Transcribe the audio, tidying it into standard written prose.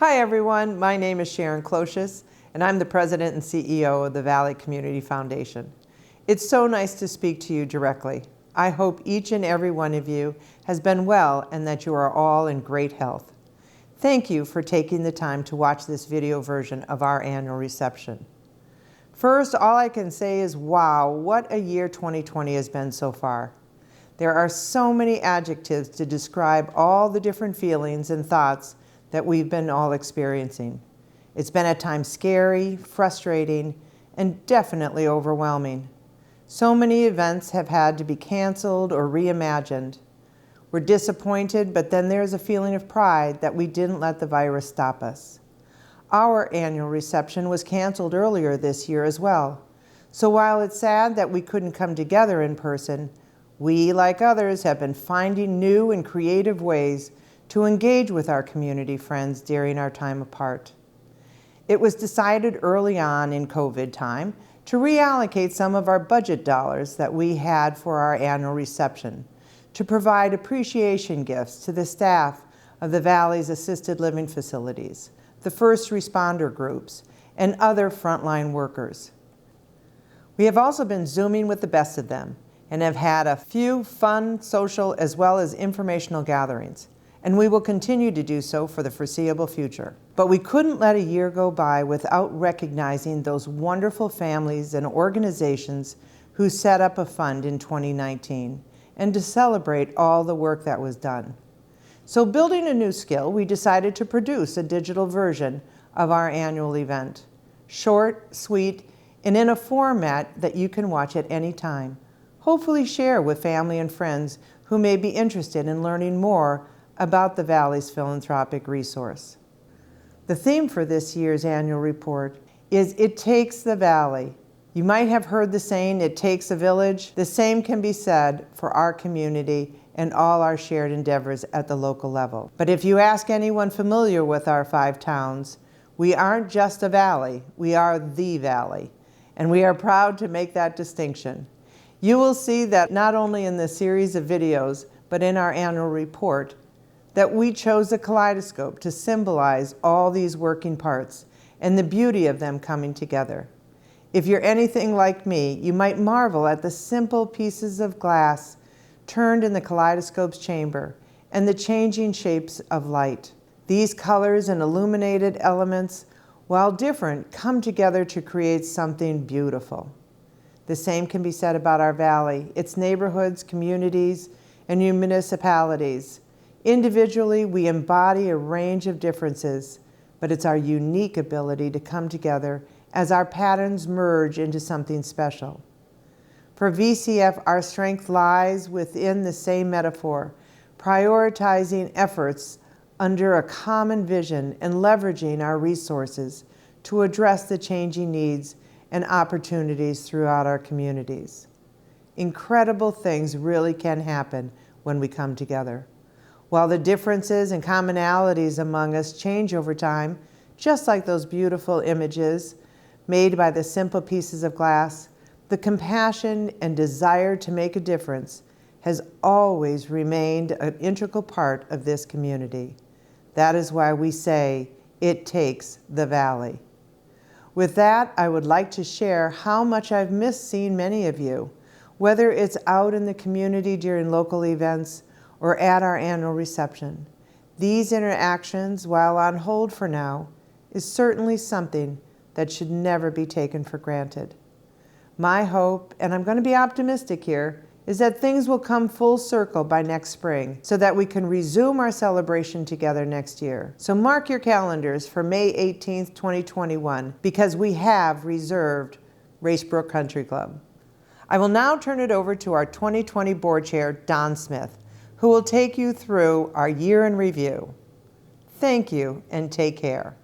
Hi everyone, my name is Sharon Closius and I'm the President and CEO of the Valley Community Foundation. It's so nice to speak to you directly. I hope each and every one of you has been well and that you are all in great health. Thank you for taking the time to watch this video version of our annual reception. First, all I can say is wow, what a year 2020 has been so far. There are so many adjectives to describe all the different feelings and thoughts that we've been all experiencing. It's been at times scary, frustrating, and definitely overwhelming. So many events have had to be canceled or reimagined. We're disappointed, but then there's a feeling of pride that we didn't let the virus stop us. Our annual reception was canceled earlier this year as well. So while it's sad that we couldn't come together in person, we, like others, have been finding new and creative ways to engage with our community friends during our time apart. It was decided early on in COVID time to reallocate some of our budget dollars that we had for our annual reception to provide appreciation gifts to the staff of the Valley's assisted living facilities, the first responder groups, and other frontline workers. We have also been Zooming with the best of them and have had a few fun, social, as well as informational gatherings, and we will continue to do so for the foreseeable future. But we couldn't let a year go by without recognizing those wonderful families and organizations who set up a fund in 2019 and to celebrate all the work that was done. So building a new skill, we decided to produce a digital version of our annual event. Short, sweet, and in a format that you can watch at any time. Hopefully share with family and friends who may be interested in learning more about the Valley's philanthropic resource. The theme for this year's annual report is It Takes the Valley. You might have heard the saying, it takes a village. The same can be said for our community and all our shared endeavors at the local level. But if you ask anyone familiar with our 5 towns, we aren't just a valley, we are the valley. And we are proud to make that distinction. You will see that not only in this series of videos, but in our annual report, that we chose the Kaleidoscope to symbolize all these working parts and the beauty of them coming together. If you're anything like me, you might marvel at the simple pieces of glass turned in the kaleidoscope's chamber and the changing shapes of light. These colors and illuminated elements, while different, come together to create something beautiful. The same can be said about our valley, its neighborhoods, communities, and municipalities. Individually, we embody a range of differences, but it's our unique ability to come together as our patterns merge into something special. For VCF, our strength lies within the same metaphor, prioritizing efforts under a common vision and leveraging our resources to address the changing needs and opportunities throughout our communities. Incredible things really can happen when we come together. While the differences and commonalities among us change over time, just like those beautiful images made by the simple pieces of glass, the compassion and desire to make a difference has always remained an integral part of this community. That is why we say, it takes the valley. With that, I would like to share how much I've missed seeing many of you, whether it's out in the community during local events or at our annual reception. These interactions, while on hold for now, is certainly something that should never be taken for granted. My hope, and I'm going to be optimistic here, is that things will come full circle by next spring so that we can resume our celebration together next year. So mark your calendars for May 18th, 2021, because we have reserved Racebrook Country Club. I will now turn it over to our 2020 Board Chair, Don Smith, who will take you through our year in review. Thank you and take care.